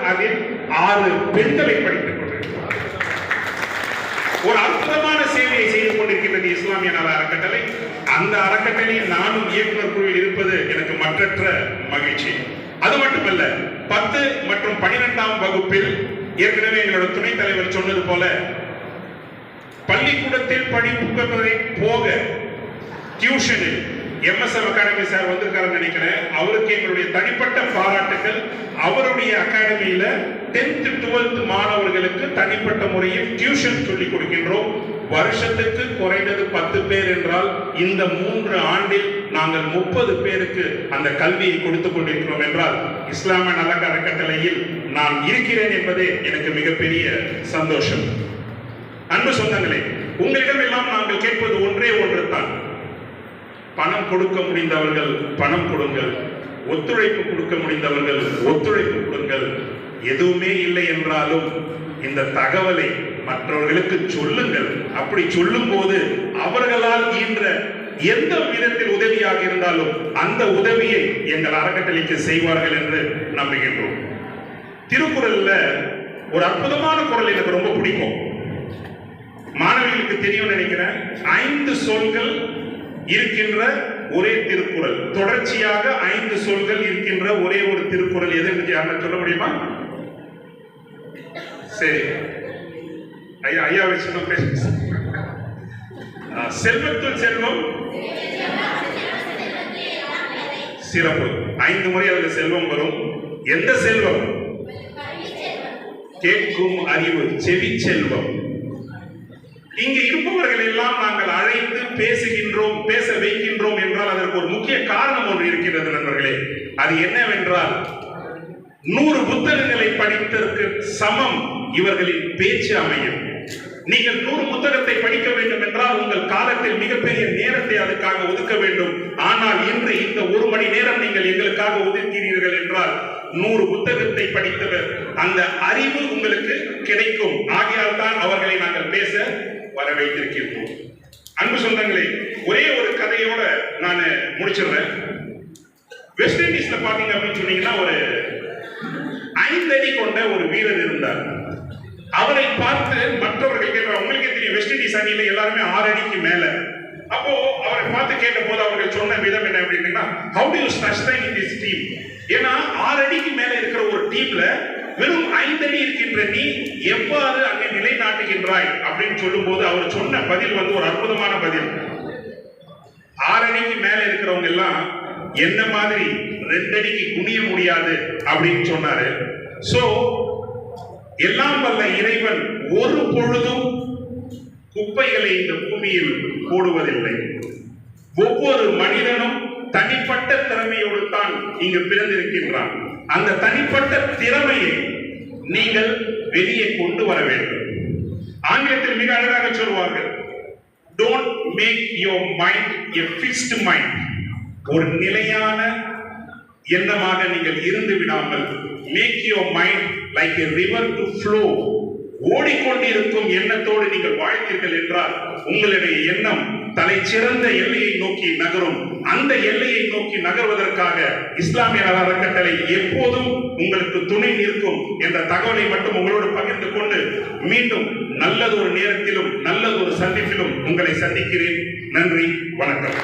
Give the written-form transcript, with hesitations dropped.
அதில் 6 பெண்களை படித்துக் கொண்டிருக்கிறார். ஒரு அற்புதமான சேவையை செய்து கொண்டிருக்கின்றது இஸ்லாமிய நல அறக்கட்டளை. அந்த அறக்கட்டளையில் நானும் இயக்குனர் குழுவில் இருப்பது எனக்கு மற்றற்ற மகிழ்ச்சி. அது மட்டுமல்ல, 10 மற்றும் 12ஆம் வகுப்பில் ஏற்கனவே எங்களோட துணைத் தலைவர் சொன்னது போல பள்ளிக்கூடத்தில் படிப்புகளை போக டியூஷனில் MSM அகாடமி சார் வந்திருக்காருன்னு நினைக்கிறேன். அவருக்கு எங்களுடைய தனிப்பட்ட பாராட்டுகள். அவருடைய அகாடமியில 10th 12th மாணவர்களுக்கு தனிப்பட்ட முறையில் டியூஷன் சொல்லிக் கொடுக்கின்றோம். வருஷத்துக்கு குறைந்தது 10 பேர் என்றால் இந்த 3 ஆண்டில் நாங்கள் 30 பேருக்கு அந்த கல்வியை கொடுத்துக் கொண்டிருக்கிறோம் என்றால் இஸ்லாமிய நல அறக்கட்டளையில் நான் இருக்கிறேன் என்பதே எனக்கு மிகப்பெரிய சந்தோஷம். அன்பு சொந்தங்களே, உங்களிடம் எல்லாம் நாங்கள் கேட்பது ஒன்றே ஒன்று தான். பணம் கொடுக்க முடிந்தவர்கள் பணம் கொடுங்கள், ஒத்துழைப்பு கொடுக்க முடிந்தவர்கள் ஒத்துழைப்பு கொடுங்கள். எதுவுமே இல்லை என்றாலும் இந்த தகவலை மற்றவர்களுக்கு சொல்லுங்கள். அப்படி சொல்லும் போது அவர்களால் ஈன்ற எந்த விதத்தில் உதவியாக இருந்தாலும் அந்த உதவியை எங்கள் அறக்கட்டளைக்கு செய்வார்கள் என்று நம்புகின்றோம். திருக்குறள்ல ஒரு அற்புதமான குறள் எனக்கு ரொம்ப பிடிக்கும். மாணவிகளுக்கு தெரியும் நினைக்கிறேன். 5 சொல்கள் இருக்கின்ற ஒரே திருக்குறள், தொடர்ச்சியாக 5 சொல்கள் இருக்கின்ற ஒரே ஒரு திருக்குறள் எது என்று யாரும் சொல்ல முடியுமா? சரி, ஐயா வச்சு செல்வத்துள் செல்வம் சிறப்பு. 5 முறை அதுல செல்வம் வரும். எந்த செல்வம்? கேட்கும் அறிவு, செவி செல்வம். இங்கு இருப்பவர்கள் எல்லாம் நாங்கள் அழைத்து பேசுகின்றோம், பேச வைக்கின்றோம் என்றால் அதற்கு ஒரு முக்கிய காரணம் ஒன்று இருக்கிறது நண்பர்களே. அது என்னவென்றால் 100 புத்தகங்களை படித்ததற்கு சமம் இவர்களின் பேச்சு அமையும். நீங்கள் 100 புத்தகத்தை படிக்க வேண்டும் என்றால் உங்கள் காலத்தில் மிகப்பெரிய நேரத்தை அதுக்காக ஒதுக்க வேண்டும். ஆனால் இன்று இந்த 1 மணி நேரம் நீங்கள் எங்களுக்காக ஒதுக்கிறீர்கள் என்றால் 100 புத்தகத்தை படித்தவர் அந்த அறிவு உங்களுக்கு கிடைக்கும். ஆகையால் தான் அவர்களை நாங்கள் பேச வர வைத்திருக்கின்றோம். அன்பு சொந்தங்களே, ஒரே ஒரு கதையோட நான் முடிச்சிடுறேன். வெஸ்ட் இண்டீஸ்ல பாத்தீங்க அப்படின்னு சொன்னீங்கன்னா ஒரு 5 அடி கொண்ட ஒரு வீரர் இருந்தார். அவரை பார்த்து மற்றவர்கள் கேட்கிறார். உங்களுக்கே தெரியும், வெஸ்ட் இண்டீஸ் அணியில எல்லாருமே 6 அடிக்கு மேல. அப்போ அவரை பார்த்து கேட்ட போது அவர்கள் சொன்ன விதம் என்ன அப்படின்னா, how do you sustain in this team? ஏன்னா 6 அடிக்கு மேல இருக்கிற ஒரு டீம்ல வெறும் 5 அடி இருக்கின்ற நீ எவ்வாறு அங்கே நிலைநாட்டுகின்றாய் அப்படின்னு சொல்லும் போது அவர் சொன்ன பதில் ஒரு அற்புதமான பதில். 6 அடிக்கு மேல இருக்கிறவங்க எல்லாம் என்ன மாதிரி 2 அடிக்கு குனிய முடியாது அப்படின்னு சொன்னாரு. சோ எல்லாம் வல்ல இறைவன் ஒரு பொழுதும் குப்பைகளை இந்த பூமியில் போடுவதில்லை. ஒவ்வொரு மனிதனும் தனிப்பட்ட திறமையோடு தான் இங்கு பிறந்திருக்கின்றான். அந்த தனிப்பட்ட திறமையை நீங்கள் வெளியே கொண்டு வர வேண்டும். ஆங்கிலத்தில் மிக அழகாக சொல்வார்கள், don't make your mind a fixed mind. ஒரு நிலையான எண்ணமாக நீங்கள் இருந்து விடாமல் make your mind like a river to flow. ஓடிக்கொண்டிருக்கும் எண்ணத்தோடு நீங்கள் வாழ்ந்தீர்கள் என்றால் உங்களுடைய எண்ணம் தலை சிறந்த எல்லையை நோக்கி நகரும். அந்த எல்லையை நோக்கி நகர்வதற்காக இஸ்லாமிய நல அறக்கட்டளை எப்போதும் உங்களுக்கு துணை நிற்கும் என்ற தகவலை மட்டும் உங்களோடு பகிர்ந்து கொண்டு மீண்டும் நல்லதொரு நேரத்திலும் நல்லதொரு சந்திப்பிலும் உங்களை சந்திக்கிறேன். நன்றி, வணக்கம்.